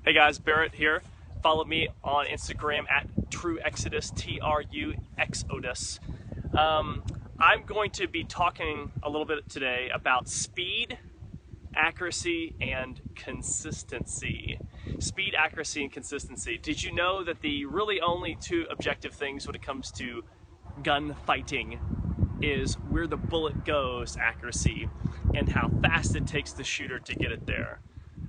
Hey guys, Barrett here. Follow me on Instagram at TrueExodus, TrueExodus. I'm going to be talking a little bit today about speed, accuracy, and consistency. Speed, accuracy, and consistency. Did you know that the really only two objective things when it comes to gun fighting is where the bullet goes, accuracy, and how fast it takes the shooter to get it there?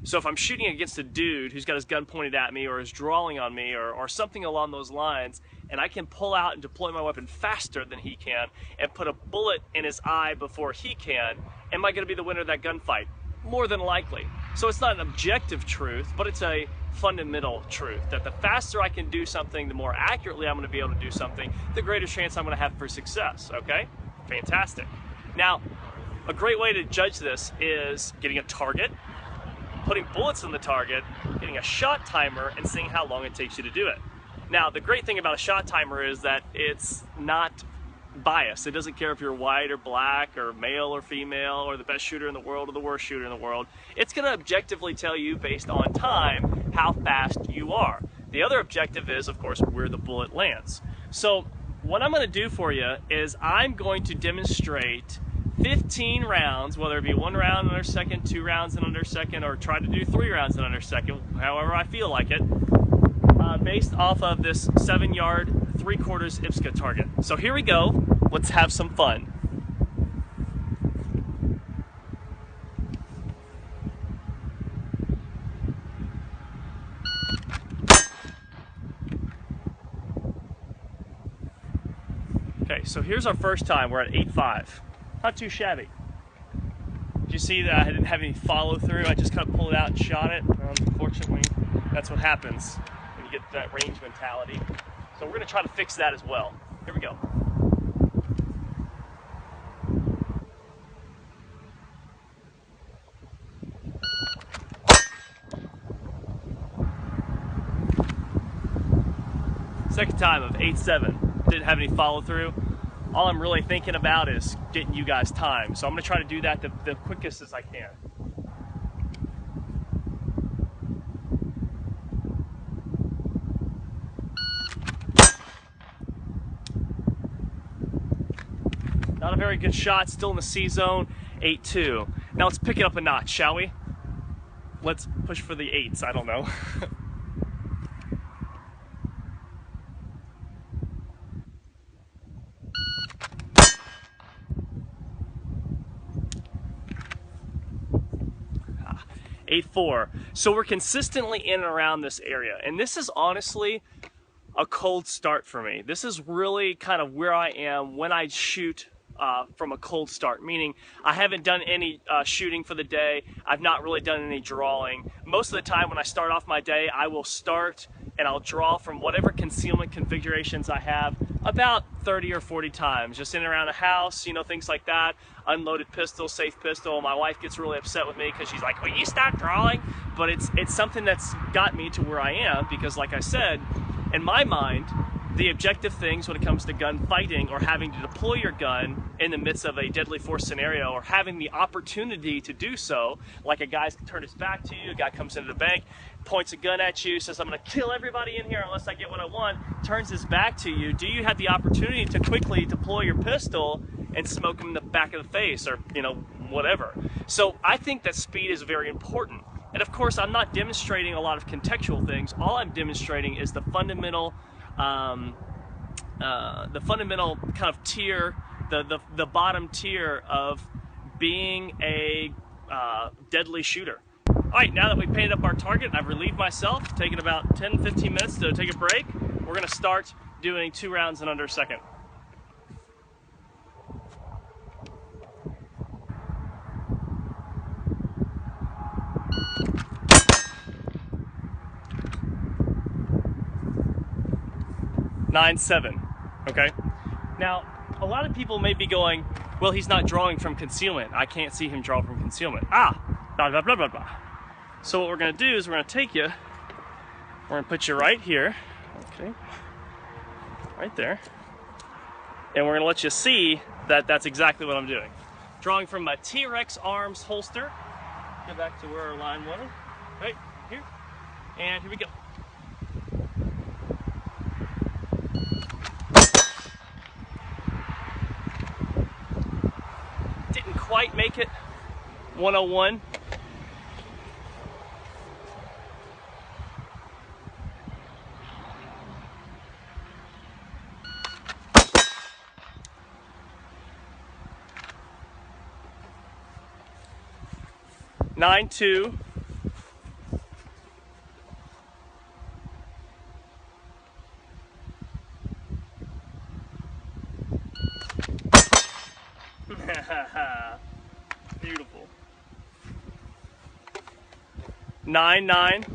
So if I'm shooting against a dude who's got his gun pointed at me or is drawing on me or something along those lines, and I can pull out and deploy my weapon faster than he can and put a bullet in his eye before he can, am I going to be the winner of that gunfight? More than likely. So it's not an objective truth, but it's a fundamental truth that the faster I can do something, the more accurately I'm going to be able to do something, the greater chance I'm going to have for success. Okay? Fantastic. Now, a great way to judge this is getting a target, putting bullets in the target, getting a shot timer, and seeing how long it takes you to do it. Now, the great thing about a shot timer is that it's not biased. It doesn't care if you're white or black or male or female or the best shooter in the world or the worst shooter in the world. It's going to objectively tell you based on time how fast you are. The other objective is, of course, where the bullet lands. So what I'm going to do for you is I'm going to demonstrate 15 rounds, whether it be 1 round under second, 2 rounds in under second, or try to do 3 rounds in under second, however I feel like it, based off of this 7-yard, 3/4 IPSC target. So here we go. Let's have some fun. Okay, so here's our first time. We're at 8.5. Not too shabby. Did you see that I didn't have any follow through? I just kind of pulled it out and shot it. Unfortunately, that's what happens when you get that range mentality. So we're going to try to fix that as well. Here we go. Second time of 8.7. Didn't have any follow through. All I'm really thinking about is getting you guys time. So I'm going to try to do that the quickest as I can. Not a very good shot, still in the C zone, 8.2. Now let's pick it up a notch, shall we? Let's push for the 8s, I don't know. Ah, 8.4. So we're consistently in and around this area. And this is honestly a cold start for me. This is really kind of where I am when I shoot from a cold start, meaning I haven't done any shooting for the day. I've not really done any drawing. Most of the time when I start off my day, I will start and I'll draw from whatever concealment configurations I have about 30 or 40 times, just in and around the house, you know, things like that. Unloaded pistol, safe pistol. My wife gets really upset with me because she's like, will you stop drawing? But it's something that's got me to where I am because, like I said, in my mind, the objective things when it comes to gun fighting or having to deploy your gun in the midst of a deadly force scenario or having the opportunity to do so, like a guy's turned his back to you, a guy comes into the bank, points a gun at you, says, I'm going to kill everybody in here unless I get what I want, turns his back to you, do you have the opportunity to quickly deploy your pistol and smoke him in the back of the face or, you know, whatever? So I think that speed is very important. And of course, I'm not demonstrating a lot of contextual things. All I'm demonstrating is the fundamental kind of tier, the bottom tier of being a deadly shooter. All right, now that we painted up our target, I've relieved myself, taken about 10-15 minutes to take a break. We're gonna start doing 2 rounds in under a second. (9.7). Okay. Now, a lot of people may be going, well, he's not drawing from concealment. I can't see him draw from concealment. Blah, blah, blah, blah, blah. So what we're going to do is we're going to take you, we're going to put you right here, okay, right there, and we're going to let you see that that's exactly what I'm doing. Drawing from my T-Rex arms holster. Get back to where our line was. Right here. And here we go. Didn't quite make it. 101. Nine two. Beautiful. 9-9.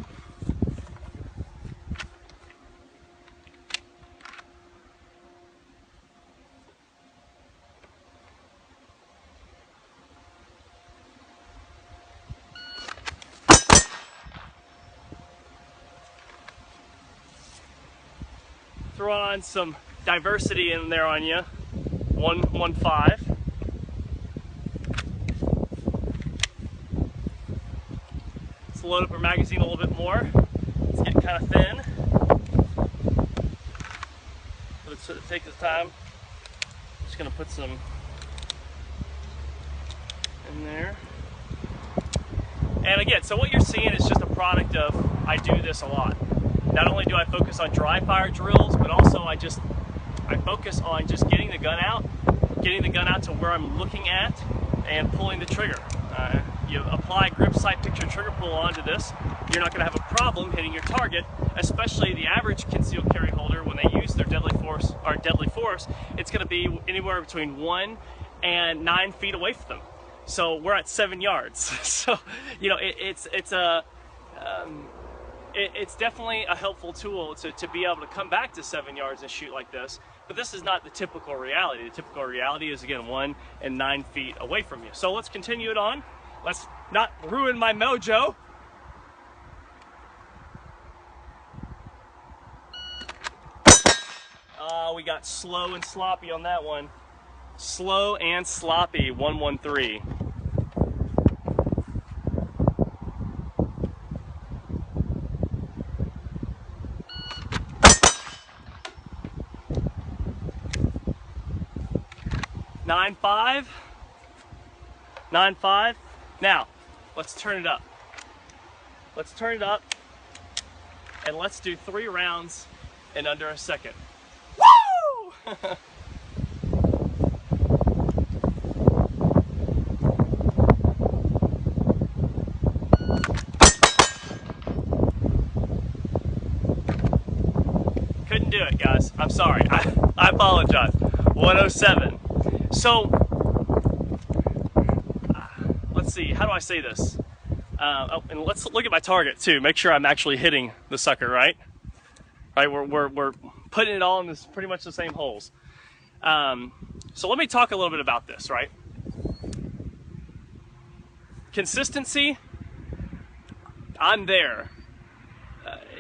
Throw on some diversity in there on you. 1-1-5. Let's load up our magazine a little bit more. It's getting kind of thin. Let's take this time. Just gonna put some in there. And again, so what you're seeing is just a product of I do this a lot. Not only do I focus on dry fire drills, but also I focus on just getting the gun out to where I'm looking at and pulling the trigger. You apply grip sight picture trigger pull onto this, you're not going to have a problem hitting your target, especially the average concealed carry holder when they use their deadly force, it's going to be anywhere between 1 and 9 feet away from them. So we're at 7 yards. So, you know, it's definitely a helpful tool to be able to come back to 7 yards and shoot like this, but this is not the typical reality. The typical reality is, again, 1 and 9 feet away from you. So let's continue it on. Let's not ruin my mojo. We got slow and sloppy on that one. Slow and sloppy, 113. Nine five. Now, let's turn it up. Let's turn it up, and let's do 3 rounds in under a second. Woo! Couldn't do it, guys. I'm sorry. I apologize. 107. So, let's see, how do I say this? Oh, and let's look at my target too. Make sure I'm actually hitting the sucker, right? Right, we're putting it all in this pretty much the same holes. So let me talk a little bit about this, right? Consistency, I'm there.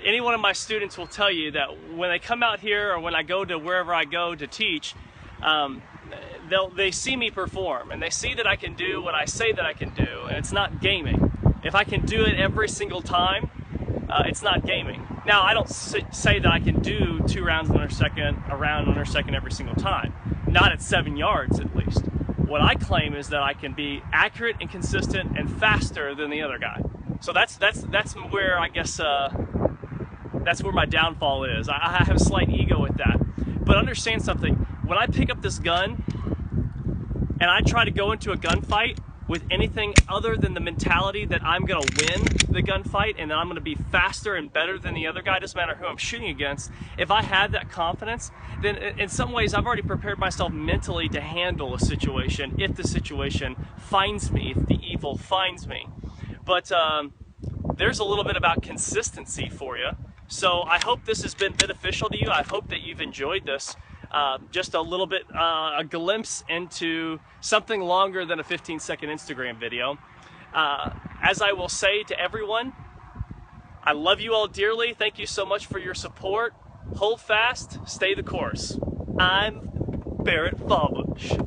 Any one of my students will tell you that when they come out here or when I go to wherever I go to teach, they see me perform and they see that I can do what I say that I can do, and it's not gaming. If I can do it every single time, it's not gaming. Now, I don't say that I can do 2 rounds under second, a round under second every single time. Not at 7 yards, at least. What I claim is that I can be accurate and consistent and faster than the other guy. So that's where I guess that's where my downfall is. I have a slight ego with that. But understand something. When I pick up this gun and I try to go into a gunfight with anything other than the mentality that I'm going to win the gunfight and that I'm going to be faster and better than the other guy, doesn't matter who I'm shooting against, if I have that confidence, then in some ways I've already prepared myself mentally to handle a situation if the situation finds me, if the evil finds me. But there's a little bit about consistency for you. So I hope this has been beneficial to you. I hope that you've enjoyed this. Just a little bit, a glimpse into something longer than a 15-second Instagram video. As I will say to everyone, I love you all dearly. Thank you so much for your support. Hold fast, stay the course. I'm Barrett Fawbush.